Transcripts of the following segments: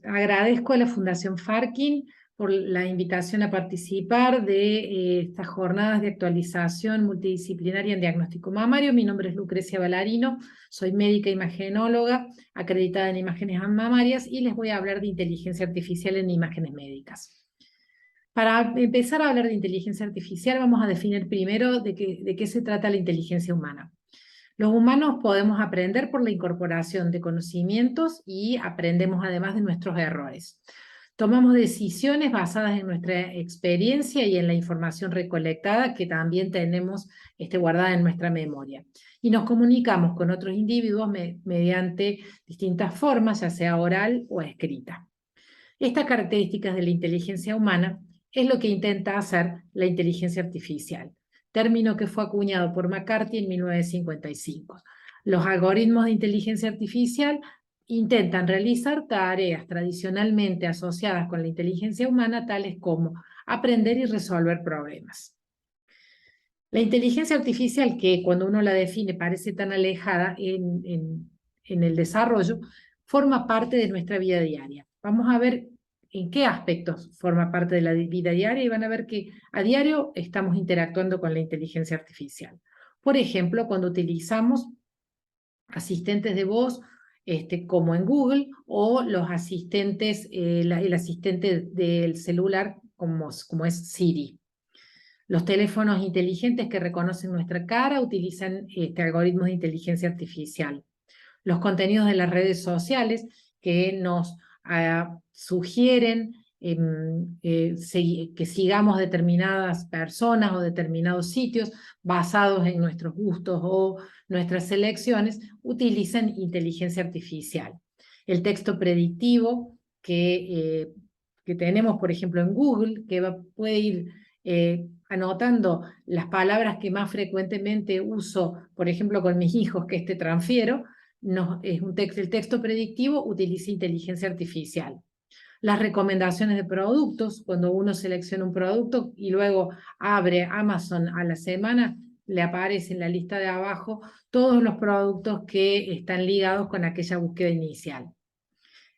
Agradezco a la Fundación Farkin por la invitación a participar de estas jornadas de actualización multidisciplinaria en diagnóstico mamario. Mi nombre es Lucrecia Ballarino, soy médica imagenóloga acreditada en imágenes mamarias y les voy a hablar de inteligencia artificial en imágenes médicas. Para empezar a hablar de inteligencia artificial, vamos a definir primero de qué se trata la inteligencia humana. Los humanos podemos aprender por la incorporación de conocimientos y aprendemos además de nuestros errores. Tomamos decisiones basadas en nuestra experiencia y en la información recolectada que también tenemos guardada en nuestra memoria. Y nos comunicamos con otros individuos mediante distintas formas, ya sea oral o escrita. Estas características de la inteligencia humana es lo que intenta hacer la inteligencia artificial, término que fue acuñado por McCarthy en 1955. Los algoritmos de inteligencia artificial intentan realizar tareas tradicionalmente asociadas con la inteligencia humana, tales como aprender y resolver problemas. La inteligencia artificial, que cuando uno la define parece tan alejada en el desarrollo, forma parte de nuestra vida diaria. Vamos a ver en qué aspectos forma parte de la vida diaria y van a ver que a diario estamos interactuando con la inteligencia artificial. Por ejemplo, cuando utilizamos asistentes de voz como en Google o los asistentes, el asistente del celular como es Siri. Los teléfonos inteligentes que reconocen nuestra cara utilizan algoritmos de inteligencia artificial. Los contenidos de las redes sociales que nos sugieren que sigamos determinadas personas o determinados sitios basados en nuestros gustos o nuestras selecciones, utilizan inteligencia artificial. El texto predictivo que tenemos, por ejemplo, en Google, que puede ir anotando las palabras que más frecuentemente uso, por ejemplo, con mis hijos, que transfiero, el texto predictivo utiliza inteligencia artificial. Las recomendaciones de productos, cuando uno selecciona un producto y luego abre Amazon a la semana, le aparece en la lista de abajo todos los productos que están ligados con aquella búsqueda inicial.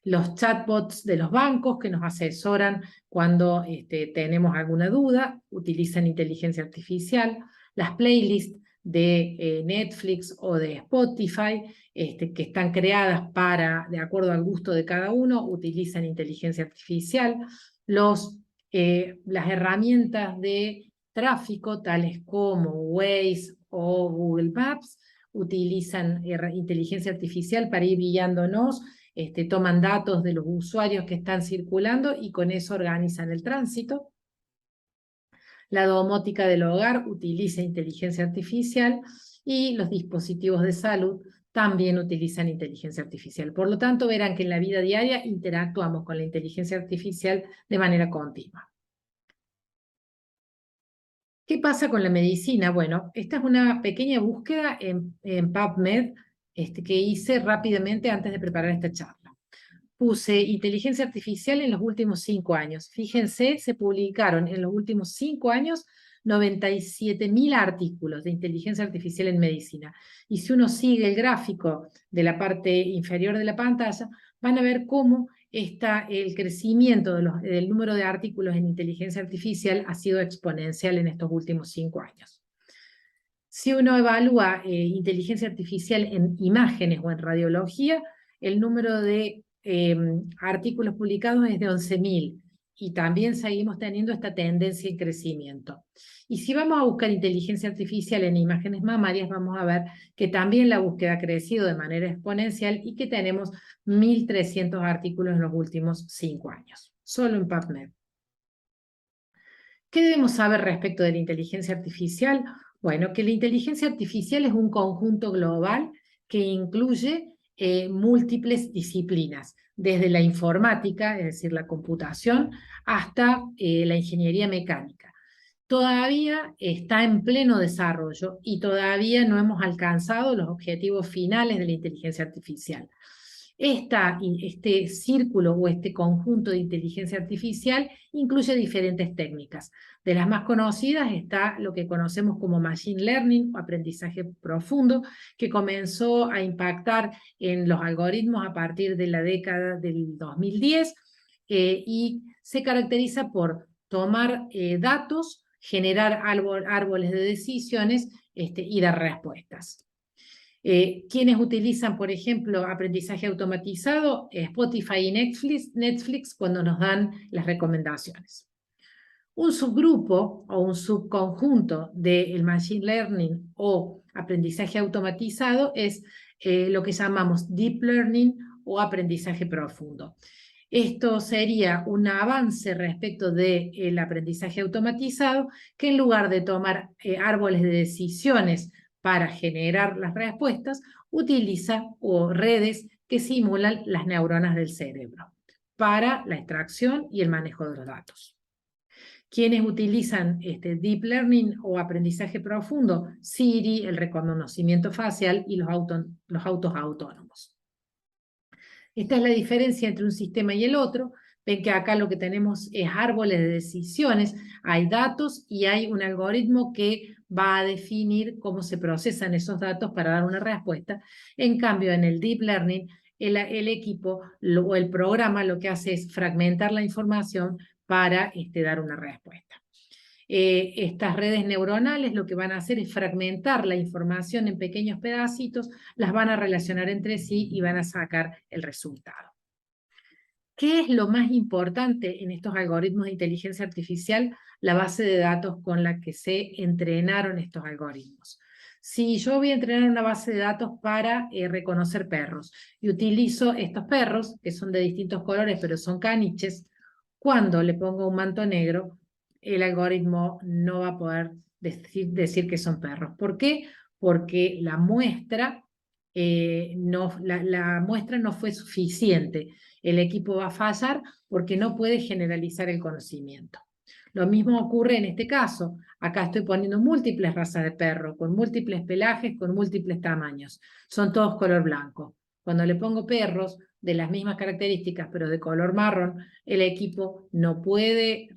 Los chatbots de los bancos que nos asesoran cuando tenemos alguna duda, utilizan inteligencia artificial. Las playlists de Netflix o de Spotify, que están creadas de acuerdo al gusto de cada uno, utilizan inteligencia artificial. Las herramientas de tráfico, tales como Waze o Google Maps, utilizan inteligencia artificial para ir guiándonos. Toman datos de los usuarios que están circulando y con eso organizan el tránsito. La domótica del hogar utiliza inteligencia artificial y los dispositivos de salud también utilizan inteligencia artificial. Por lo tanto, verán que en la vida diaria interactuamos con la inteligencia artificial de manera continua. ¿Qué pasa con la medicina? Bueno, esta es una pequeña búsqueda en PubMed que hice rápidamente antes de preparar esta charla. Puse inteligencia artificial en los últimos 5 años. Fíjense, se publicaron en los últimos 5 años 97.000 artículos de inteligencia artificial en medicina. Y si uno sigue el gráfico de la parte inferior de la pantalla, van a ver cómo el crecimiento del número de artículos en inteligencia artificial ha sido exponencial en estos últimos 5 años. Si uno evalúa inteligencia artificial en imágenes o en radiología, el número de artículos publicados es de 11.000 y también seguimos teniendo esta tendencia en crecimiento. Y si vamos a buscar inteligencia artificial en imágenes mamarias, vamos a ver que también la búsqueda ha crecido de manera exponencial y que tenemos 1.300 artículos en los últimos 5 años, solo en PubMed. ¿Qué debemos saber respecto de la inteligencia artificial? Bueno, que la inteligencia artificial es un conjunto global que incluye múltiples disciplinas, desde la informática, es decir, la computación, hasta la ingeniería mecánica. Todavía está en pleno desarrollo y todavía no hemos alcanzado los objetivos finales de la inteligencia artificial. Este círculo o este conjunto de inteligencia artificial incluye diferentes técnicas. De las más conocidas está lo que conocemos como Machine Learning o aprendizaje profundo, que comenzó a impactar en los algoritmos a partir de la década del 2010 y se caracteriza por tomar datos, generar árboles de decisiones y dar respuestas. Quienes utilizan, por ejemplo, aprendizaje automatizado, Spotify y Netflix cuando nos dan las recomendaciones. Un subgrupo o un subconjunto del Machine Learning o aprendizaje automatizado es lo que llamamos Deep Learning o aprendizaje profundo. Esto sería un avance respecto del aprendizaje automatizado, que en lugar de tomar árboles de decisiones para generar las respuestas, utiliza redes que simulan las neuronas del cerebro para la extracción y el manejo de los datos. Quienes utilizan Deep Learning o aprendizaje profundo, Siri, el reconocimiento facial y los autos autónomos. Esta es la diferencia entre un sistema y el otro. Ven que acá lo que tenemos es árboles de decisiones, hay datos y hay un algoritmo que va a definir cómo se procesan esos datos para dar una respuesta. En cambio, en el Deep Learning, el equipo o el programa lo que hace es fragmentar la información para dar una respuesta. Estas redes neuronales lo que van a hacer es fragmentar la información en pequeños pedacitos, las van a relacionar entre sí y van a sacar el resultado. ¿Qué es lo más importante en estos algoritmos de inteligencia artificial? La base de datos con la que se entrenaron estos algoritmos. Si yo voy a entrenar una base de datos para reconocer perros y utilizo estos perros, que son de distintos colores pero son caniches, cuando le pongo un manto negro, el algoritmo no va a poder decir que son perros. ¿Por qué? Porque la muestra no fue suficiente. El equipo va a fallar porque no puede generalizar el conocimiento. Lo mismo ocurre en este caso. Acá estoy poniendo múltiples razas de perro, con múltiples pelajes, con múltiples tamaños. Son todos color blanco. Cuando le pongo perros de las mismas características, pero de color marrón, el equipo no puede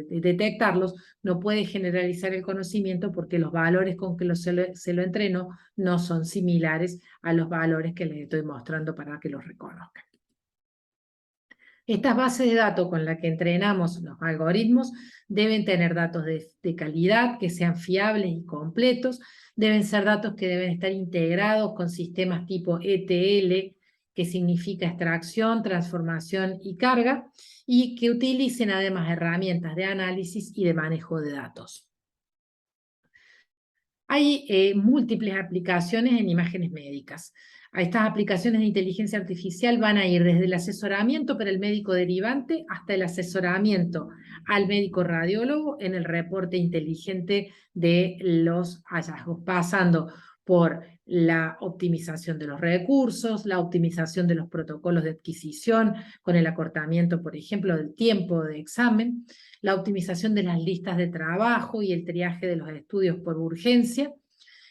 detectarlos, no puede generalizar el conocimiento porque los valores con que se lo entrenó no son similares a los valores que les estoy mostrando para que los reconozcan. Estas bases de datos con las que entrenamos los algoritmos deben tener datos de calidad, que sean fiables y completos, deben ser datos que deben estar integrados con sistemas tipo ETL, que significa extracción, transformación y carga, y que utilicen además herramientas de análisis y de manejo de datos. Hay múltiples aplicaciones en imágenes médicas. A estas aplicaciones de inteligencia artificial van a ir desde el asesoramiento para el médico derivante hasta el asesoramiento al médico radiólogo en el reporte inteligente de los hallazgos, pasando por la optimización de los recursos, la optimización de los protocolos de adquisición, con el acortamiento, por ejemplo, del tiempo de examen, la optimización de las listas de trabajo y el triaje de los estudios por urgencia,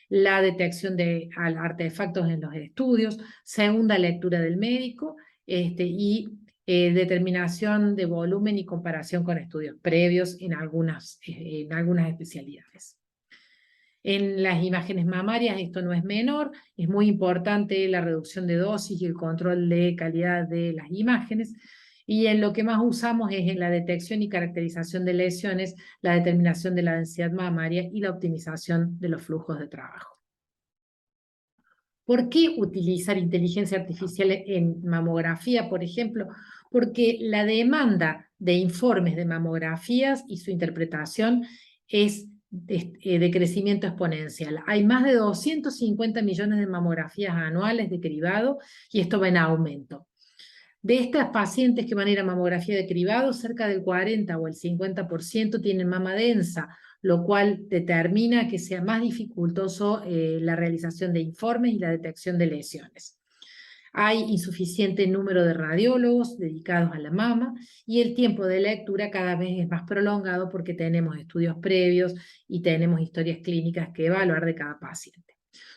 la detección de artefactos en los estudios, segunda lectura del médico y determinación de volumen y comparación con estudios previos en algunas especialidades. En las imágenes mamarias esto no es menor, es muy importante la reducción de dosis y el control de calidad de las imágenes, y en lo que más usamos es en la detección y caracterización de lesiones, la determinación de la densidad mamaria y la optimización de los flujos de trabajo. ¿Por qué utilizar inteligencia artificial en mamografía, por ejemplo? Porque la demanda de informes de mamografías y su interpretación es de crecimiento exponencial. Hay más de 250 millones de mamografías anuales de cribado y esto va en aumento. De estas pacientes que van a ir a mamografía de cribado, cerca del 40 o el 50% tienen mama densa, lo cual determina que sea más dificultoso la realización de informes y la detección de lesiones. Hay insuficiente número de radiólogos dedicados a la mama y el tiempo de lectura cada vez es más prolongado porque tenemos estudios previos y tenemos historias clínicas que evaluar de cada paciente.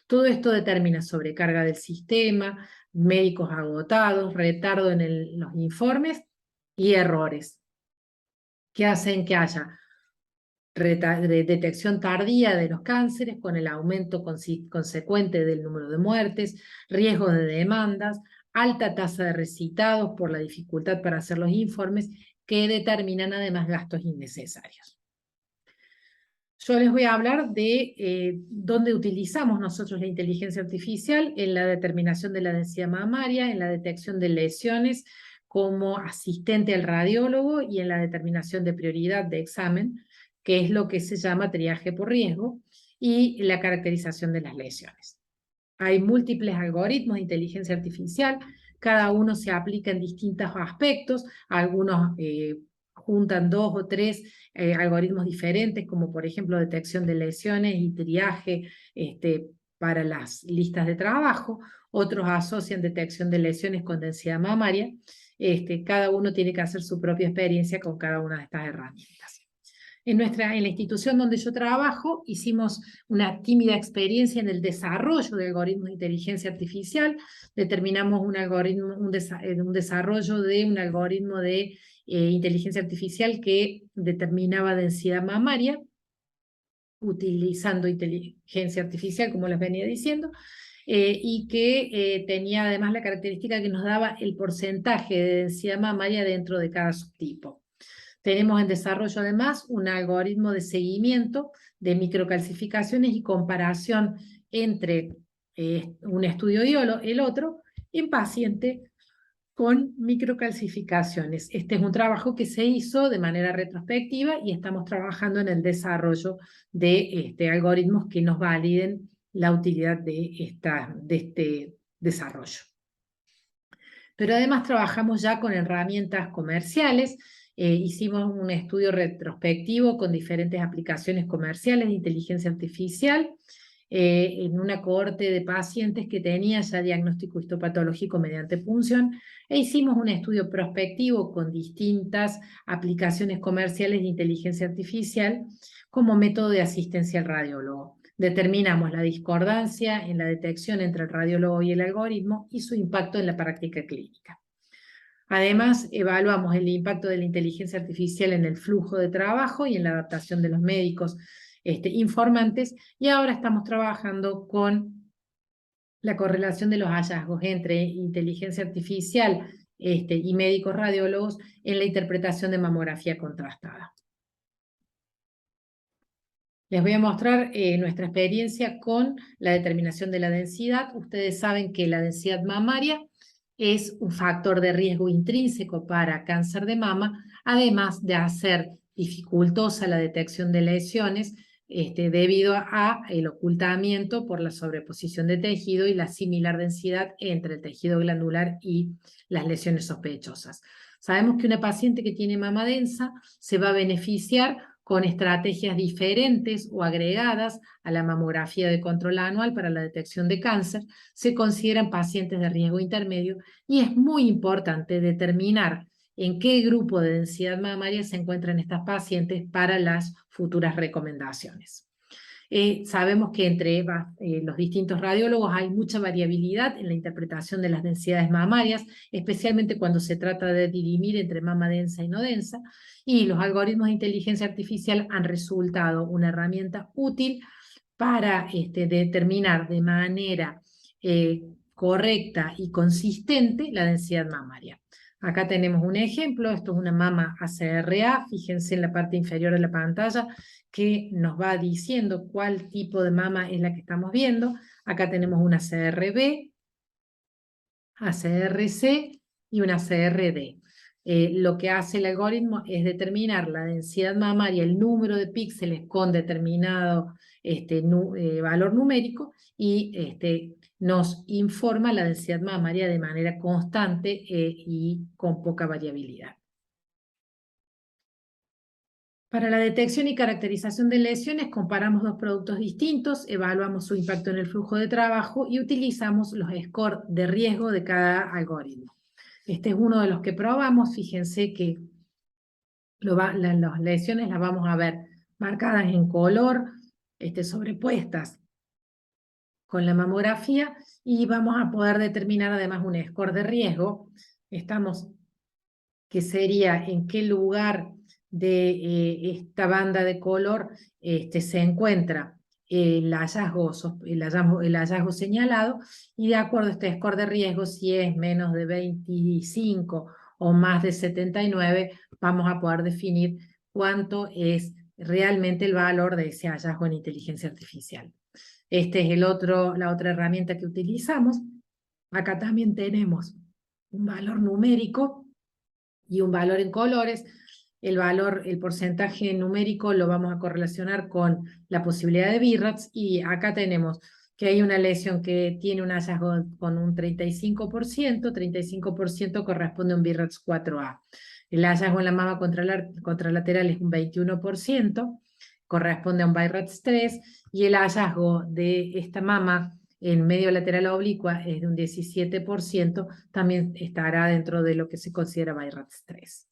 Todo esto determina sobrecarga del sistema, médicos agotados, retardo en los informes y errores que hacen que haya detección tardía de los cánceres con el aumento consecuente del número de muertes, riesgos de demandas, alta tasa de recitados por la dificultad para hacer los informes que determinan además gastos innecesarios. Yo les voy a hablar de dónde utilizamos nosotros la inteligencia artificial en la determinación de la densidad mamaria, en la detección de lesiones como asistente al radiólogo y en la determinación de prioridad de examen, que es lo que se llama triaje por riesgo, y la caracterización de las lesiones. Hay múltiples algoritmos de inteligencia artificial, cada uno se aplica en distintos aspectos, algunos juntan 2 o 3 algoritmos diferentes, como por ejemplo detección de lesiones y triaje para las listas de trabajo, otros asocian detección de lesiones con densidad mamaria, cada uno tiene que hacer su propia experiencia con cada una de estas herramientas. En la institución donde yo trabajo hicimos una tímida experiencia en el desarrollo de algoritmos de inteligencia artificial, determinamos un desarrollo de un algoritmo de inteligencia artificial que determinaba densidad mamaria, utilizando inteligencia artificial, como les venía diciendo, y que tenía además la característica que nos daba el porcentaje de densidad mamaria dentro de cada subtipo. Tenemos en desarrollo además un algoritmo de seguimiento de microcalcificaciones y comparación entre un estudio y el otro en paciente con microcalcificaciones. Este es un trabajo que se hizo de manera retrospectiva y estamos trabajando en el desarrollo de algoritmos que nos validen la utilidad de este desarrollo. Pero además trabajamos ya con herramientas comerciales. Hicimos un estudio retrospectivo con diferentes aplicaciones comerciales de inteligencia artificial en una cohorte de pacientes que tenía ya diagnóstico histopatológico mediante punción, e hicimos un estudio prospectivo con distintas aplicaciones comerciales de inteligencia artificial como método de asistencia al radiólogo. Determinamos la discordancia en la detección entre el radiólogo y el algoritmo y su impacto en la práctica clínica. Además, evaluamos el impacto de la inteligencia artificial en el flujo de trabajo y en la adaptación de los médicos informantes, y ahora estamos trabajando con la correlación de los hallazgos entre inteligencia artificial y médicos radiólogos en la interpretación de mamografía contrastada. Les voy a mostrar nuestra experiencia con la determinación de la densidad. Ustedes saben que la densidad mamaria es un factor de riesgo intrínseco para cáncer de mama, además de hacer dificultosa la detección de lesiones debido a el ocultamiento por la sobreposición de tejido y la similar densidad entre el tejido glandular y las lesiones sospechosas. Sabemos que una paciente que tiene mama densa se va a beneficiar con estrategias diferentes o agregadas a la mamografía de control anual para la detección de cáncer. Se consideran pacientes de riesgo intermedio y es muy importante determinar en qué grupo de densidad mamaria se encuentran estas pacientes para las futuras recomendaciones. Sabemos que entre los distintos radiólogos hay mucha variabilidad en la interpretación de las densidades mamarias, especialmente cuando se trata de dirimir entre mama densa y no densa, y los algoritmos de inteligencia artificial han resultado una herramienta útil para determinar de manera correcta y consistente la densidad mamaria. Acá tenemos un ejemplo, esto es una mama ACRA, fíjense en la parte inferior de la pantalla, que nos va diciendo cuál tipo de mama es la que estamos viendo. Acá tenemos una CRB, ACRC y una CRD. Lo que hace el algoritmo es determinar la densidad mamaria, el número de píxeles con determinado valor numérico, y nos informa la densidad mamaria de manera constante y con poca variabilidad. Para la detección y caracterización de lesiones, comparamos dos productos distintos, evaluamos su impacto en el flujo de trabajo y utilizamos los scores de riesgo de cada algoritmo. Este es uno de los que probamos. Fíjense que las lesiones las vamos a ver marcadas en color, sobrepuestas con la mamografía y vamos a poder determinar además un score de riesgo. Que sería en qué lugar de esta banda de color se encuentra el hallazgo señalado, y de acuerdo a este score de riesgo, si es menos de 25 o más de 79, vamos a poder definir cuánto es realmente el valor de ese hallazgo en inteligencia artificial. Esta es la otra herramienta que utilizamos. Acá también tenemos un valor numérico y un valor en colores. El porcentaje numérico lo vamos a correlacionar con la posibilidad de BIRATS, y acá tenemos que hay una lesión que tiene un hallazgo con un 35% corresponde a un BIRATS 4A. El hallazgo en la mama contralateral es un 21%, corresponde a un BIRATS 3, y el hallazgo de esta mama en medio lateral oblicua es de un 17%, también estará dentro de lo que se considera BIRATS 3.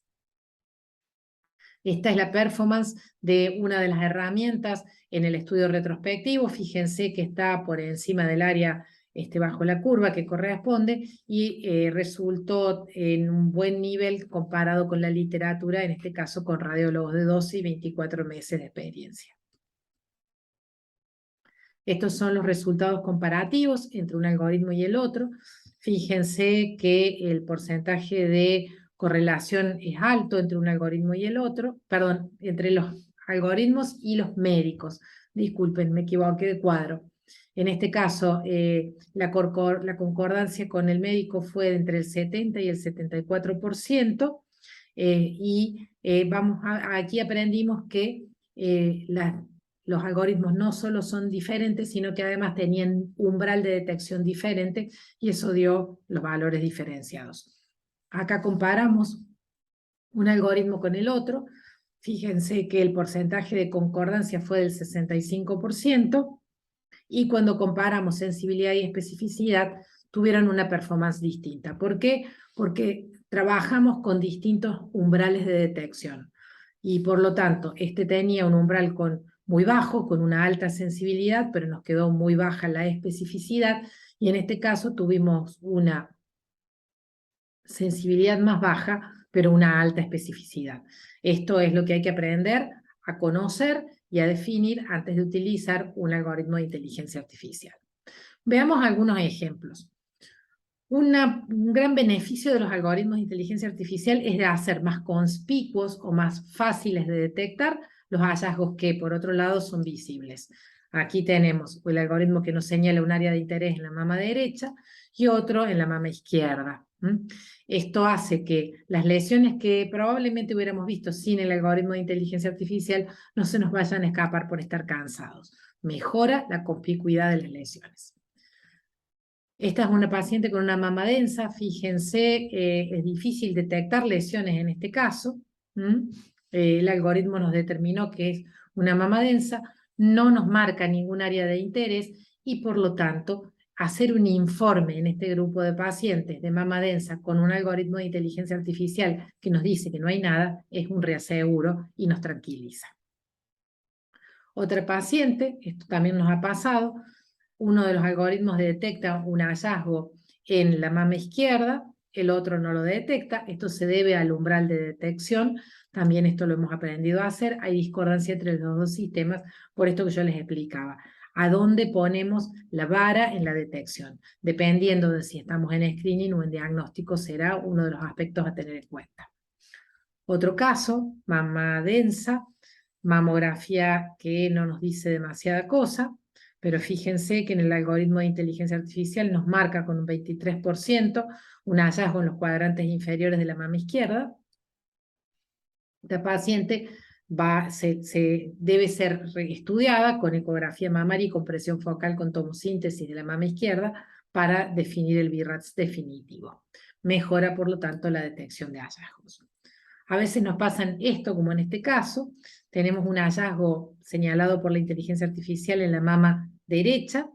Esta es la performance de una de las herramientas en el estudio retrospectivo. Fíjense que está por encima del área bajo la curva que corresponde, y resultó en un buen nivel comparado con la literatura, en este caso con radiólogos de 12 y 24 meses de experiencia. Estos son los resultados comparativos entre un algoritmo y el otro. Fíjense que el porcentaje de correlación es alto entre un algoritmo y el otro, perdón, entre los algoritmos y los médicos. Disculpen, me equivoqué de cuadro. En este caso, la concordancia con el médico fue entre el 70 y el 74%, aquí aprendimos que los algoritmos no solo son diferentes, sino que además tenían umbral de detección diferente, y eso dio los valores diferenciados. Acá comparamos un algoritmo con el otro. Fíjense que el porcentaje de concordancia fue del 65%, y cuando comparamos sensibilidad y especificidad, tuvieron una performance distinta. ¿Por qué? Porque trabajamos con distintos umbrales de detección, y por lo tanto, tenía un umbral muy bajo, con una alta sensibilidad, pero nos quedó muy baja la especificidad, y en este caso tuvimos una sensibilidad más baja, pero una alta especificidad. Esto es lo que hay que aprender a conocer y a definir antes de utilizar un algoritmo de inteligencia artificial. Veamos algunos ejemplos. Un gran beneficio de los algoritmos de inteligencia artificial es de hacer más conspicuos o más fáciles de detectar los hallazgos que, por otro lado, son visibles. Aquí tenemos el algoritmo que nos señala un área de interés en la mama derecha y otro en la mama izquierda. Esto hace que las lesiones que probablemente hubiéramos visto sin el algoritmo de inteligencia artificial no se nos vayan a escapar por estar cansados. Mejora la conspicuidad de las lesiones. Esta es una paciente con una mama densa. Fíjense, es difícil detectar lesiones en este caso. El algoritmo nos determinó que es una mama densa, no nos marca ningún área de interés, y por lo tanto, hacer un informe en este grupo de pacientes de mama densa con un algoritmo de inteligencia artificial que nos dice que no hay nada, es un reaseguro y nos tranquiliza. Otra paciente, esto también nos ha pasado, uno de los algoritmos detecta un hallazgo en la mama izquierda, el otro no lo detecta. Esto se debe al umbral de detección. También esto lo hemos aprendido a hacer. Hay discordancia entre los dos sistemas, por esto que yo les explicaba. ¿A dónde ponemos la vara en la detección? Dependiendo de si estamos en screening o en diagnóstico, será uno de los aspectos a tener en cuenta. Otro caso, mama densa, mamografía que no nos dice demasiada cosa, pero fíjense que en el algoritmo de inteligencia artificial nos marca con un 23% un hallazgo en los cuadrantes inferiores de la mama izquierda. Esta paciente debe ser estudiada con ecografía mamaria y compresión focal con tomosíntesis de la mama izquierda para definir el BIRATS definitivo. Mejora, por lo tanto, la detección de hallazgos. A veces nos pasan esto, como en este caso, tenemos un hallazgo señalado por la inteligencia artificial en la mama derecha,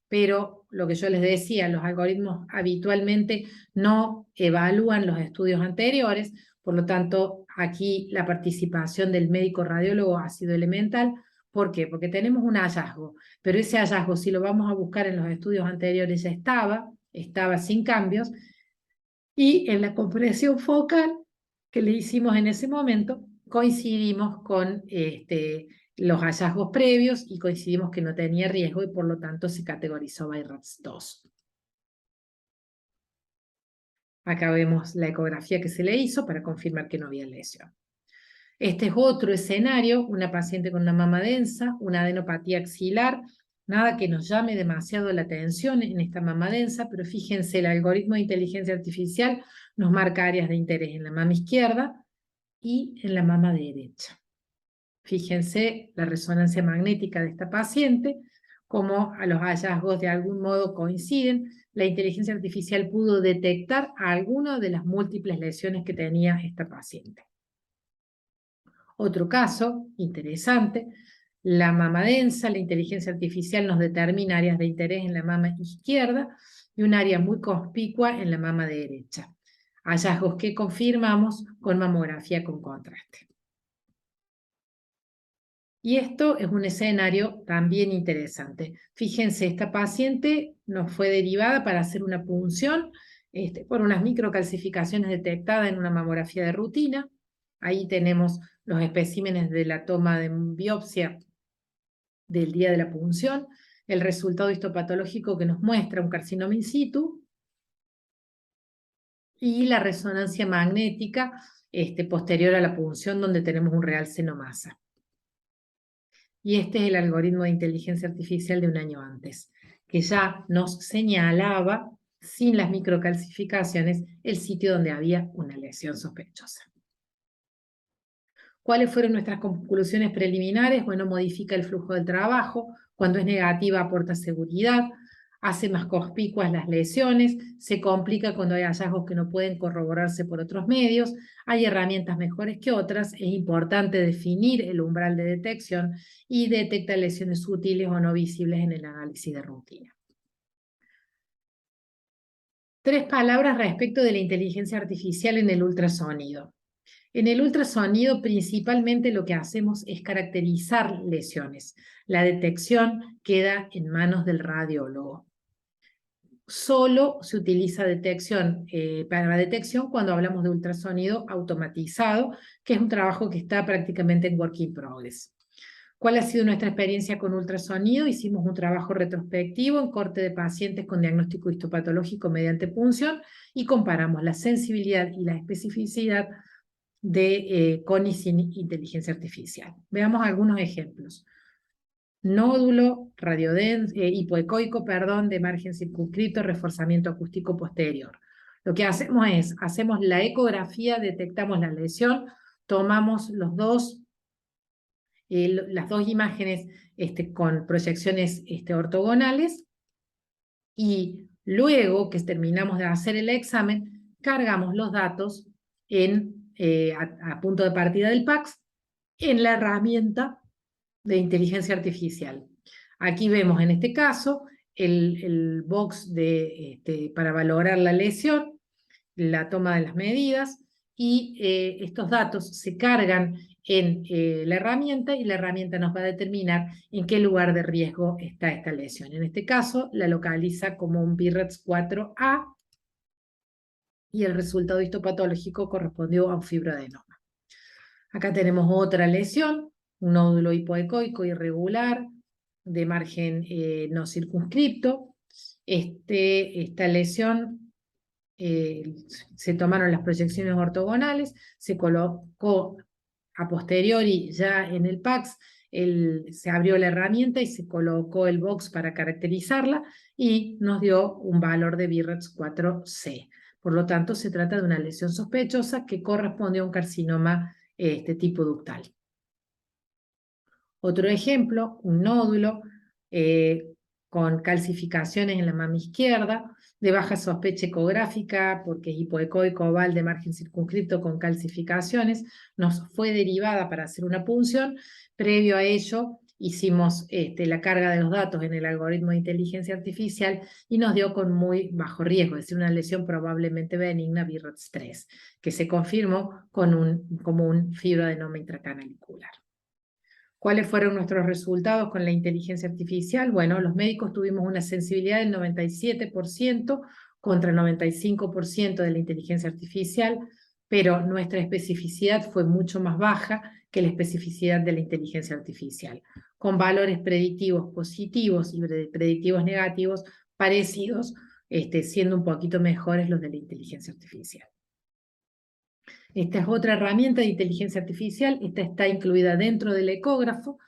pero lo que yo les decía, los algoritmos habitualmente no evalúan los estudios anteriores, por lo tanto, aquí la participación del médico radiólogo ha sido elemental, ¿Por qué? Porque tenemos un hallazgo, pero ese hallazgo, si lo vamos a buscar en los estudios anteriores, ya estaba sin cambios, y en la compresión focal que le hicimos en ese momento, coincidimos con los hallazgos previos y coincidimos que no tenía riesgo y por lo tanto se categorizó BIRATS 2. Acá vemos la ecografía que se le hizo para confirmar que no había lesión. Este es otro escenario, una paciente con una mama densa, una adenopatía axilar, nada que nos llame demasiado la atención en esta mama densa, pero fíjense, el algoritmo de inteligencia artificial nos marca áreas de interés en la mama izquierda y en la mama derecha. Fíjense la resonancia magnética de esta paciente, cómo a los hallazgos de algún modo coinciden. La inteligencia artificial pudo detectar alguna de las múltiples lesiones que tenía esta paciente. Otro caso interesante, la mama densa, la inteligencia artificial nos determina áreas de interés en la mama izquierda y un área muy conspicua en la mama derecha. Hallazgos que confirmamos con mamografía con contraste. Y esto es un escenario también interesante. Fíjense, esta paciente nos fue derivada para hacer una punción por unas microcalcificaciones detectadas en una mamografía de rutina. Ahí tenemos los especímenes de la toma de biopsia del día de la punción, el resultado histopatológico que nos muestra un carcinoma in situ y la resonancia magnética posterior a la punción donde tenemos un real senomasa. Y este es el algoritmo de inteligencia artificial de un año antes, que ya nos señalaba, sin las microcalcificaciones, el sitio donde había una lesión sospechosa. ¿Cuáles fueron nuestras conclusiones preliminares? Bueno, modifica el flujo del trabajo, cuando es negativa aporta seguridad, hace más conspicuas las lesiones, se complica cuando hay hallazgos que no pueden corroborarse por otros medios, hay herramientas mejores que otras, es importante definir el umbral de detección y detecta lesiones sutiles o no visibles en el análisis de rutina. 3 palabras respecto de la inteligencia artificial en el ultrasonido. En el ultrasonido principalmente lo que hacemos es caracterizar lesiones. La detección queda en manos del radiólogo. Solo se utiliza para detección cuando hablamos de ultrasonido automatizado, que es un trabajo que está prácticamente en work in progress. ¿Cuál ha sido nuestra experiencia con ultrasonido? Hicimos un trabajo retrospectivo en corte de pacientes con diagnóstico histopatológico mediante punción y comparamos la sensibilidad y la especificidad con y sin inteligencia artificial. Veamos algunos ejemplos. Nódulo hipoecoico, de margen circunscrito, reforzamiento acústico posterior. Lo que hacemos es, hacemos la ecografía, detectamos la lesión, tomamos las dos imágenes con proyecciones ortogonales y luego que terminamos de hacer el examen, cargamos los datos a punto de partida del PACS en la herramienta de inteligencia artificial. Aquí vemos en este caso el box para valorar la lesión, la toma de las medidas, y estos datos se cargan en la herramienta y la herramienta nos va a determinar en qué lugar de riesgo está esta lesión. En este caso la localiza como un BIRATS 4A y el resultado histopatológico correspondió a un fibroadenoma. Acá tenemos otra lesión, un nódulo hipoecoico irregular de margen no circunscripto. Esta lesión se tomaron las proyecciones ortogonales, se colocó a posteriori ya en el PACS, se abrió la herramienta y se colocó el box para caracterizarla y nos dio un valor de BIRATS 4C. Por lo tanto, se trata de una lesión sospechosa que corresponde a un carcinoma tipo ductal. Otro ejemplo, un nódulo con calcificaciones en la mama izquierda, de baja sospecha ecográfica, porque es hipoecoico oval de margen circunscrito con calcificaciones, nos fue derivada para hacer una punción. Previo a ello, hicimos la carga de los datos en el algoritmo de inteligencia artificial y nos dio con muy bajo riesgo, es decir, una lesión probablemente benigna BIRATS 3, que se confirmó como un fibroadenoma intracanalicular. ¿Cuáles fueron nuestros resultados con la inteligencia artificial? Bueno, los médicos tuvimos una sensibilidad del 97% contra el 95% de la inteligencia artificial, pero nuestra especificidad fue mucho más baja que la especificidad de la inteligencia artificial, con valores predictivos positivos y predictivos negativos parecidos, siendo un poquito mejores los de la inteligencia artificial. Esta es otra herramienta de inteligencia artificial, esta está incluida dentro del ecógrafo.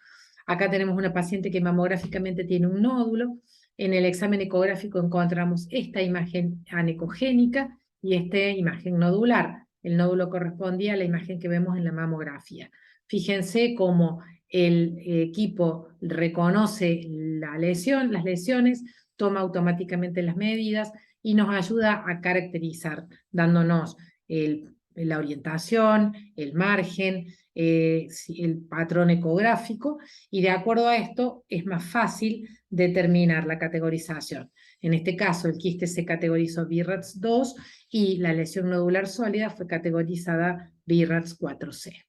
Acá tenemos una paciente que mamográficamente tiene un nódulo. En el examen ecográfico encontramos esta imagen anecogénica y esta imagen nodular. El nódulo correspondía a la imagen que vemos en la mamografía. Fíjense cómo el equipo reconoce las lesiones, toma automáticamente las medidas y nos ayuda a caracterizar, dándonos la orientación, el margen, el patrón ecográfico, y de acuerdo a esto es más fácil determinar la categorización. En este caso, el quiste se categorizó BIRADS 2 y la lesión nodular sólida fue categorizada BIRADS 4C.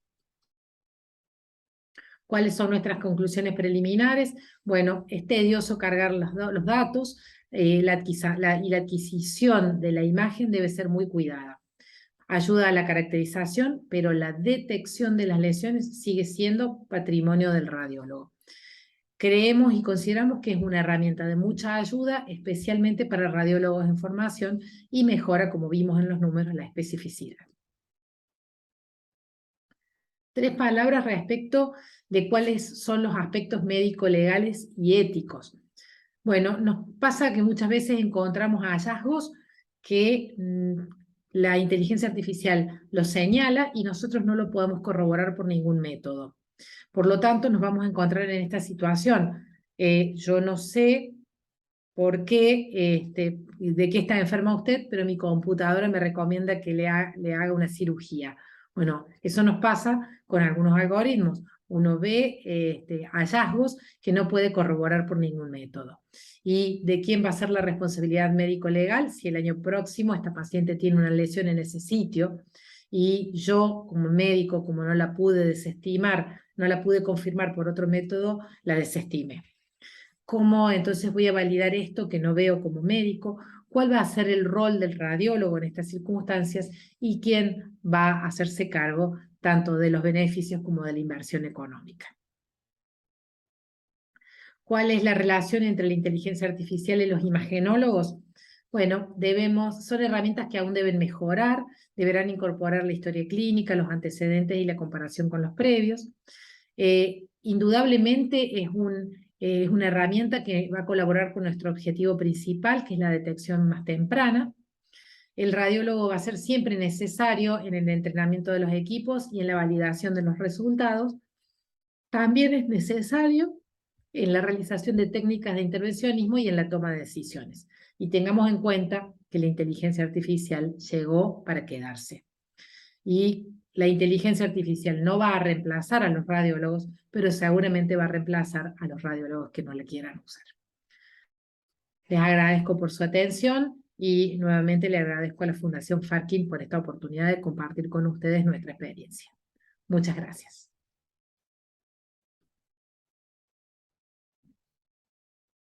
¿Cuáles son nuestras conclusiones preliminares? Bueno, es tedioso cargar los datos y la adquisición de la imagen debe ser muy cuidada. Ayuda a la caracterización, pero la detección de las lesiones sigue siendo patrimonio del radiólogo. Creemos y consideramos que es una herramienta de mucha ayuda, especialmente para radiólogos en formación, y mejora, como vimos en los números, la especificidad. 3 palabras respecto de cuáles son los aspectos médico-legales y éticos. Bueno, nos pasa que muchas veces encontramos hallazgos que la inteligencia artificial lo señala y nosotros no lo podemos corroborar por ningún método. Por lo tanto, nos vamos a encontrar en esta situación. Yo no sé por qué, de qué está enferma usted, pero mi computadora me recomienda que le haga una cirugía. Bueno, eso nos pasa con algunos algoritmos. Uno ve hallazgos que no puede corroborar por ningún método. ¿Y de quién va a ser la responsabilidad médico-legal si el año próximo esta paciente tiene una lesión en ese sitio y yo como médico, como no la pude desestimar, no la pude confirmar por otro método, la desestimé? ¿Cómo entonces voy a validar esto que no veo como médico? ¿Cuál va a ser el rol del radiólogo en estas circunstancias? ¿Y quién va a hacerse cargo tanto de los beneficios como de la inversión económica? ¿Cuál es la relación entre la inteligencia artificial y los imagenólogos? Bueno, son herramientas que aún deben mejorar, deberán incorporar la historia clínica, los antecedentes y la comparación con los previos. Indudablemente es una herramienta que va a colaborar con nuestro objetivo principal, que es la detección más temprana. El radiólogo va a ser siempre necesario en el entrenamiento de los equipos y en la validación de los resultados. También es necesario en la realización de técnicas de intervencionismo y en la toma de decisiones. Y tengamos en cuenta que la inteligencia artificial llegó para quedarse. Y la inteligencia artificial no va a reemplazar a los radiólogos, pero seguramente va a reemplazar a los radiólogos que no la quieran usar. Les agradezco por su atención y nuevamente le agradezco a la Fundación Farkin por esta oportunidad de compartir con ustedes nuestra experiencia. Muchas gracias.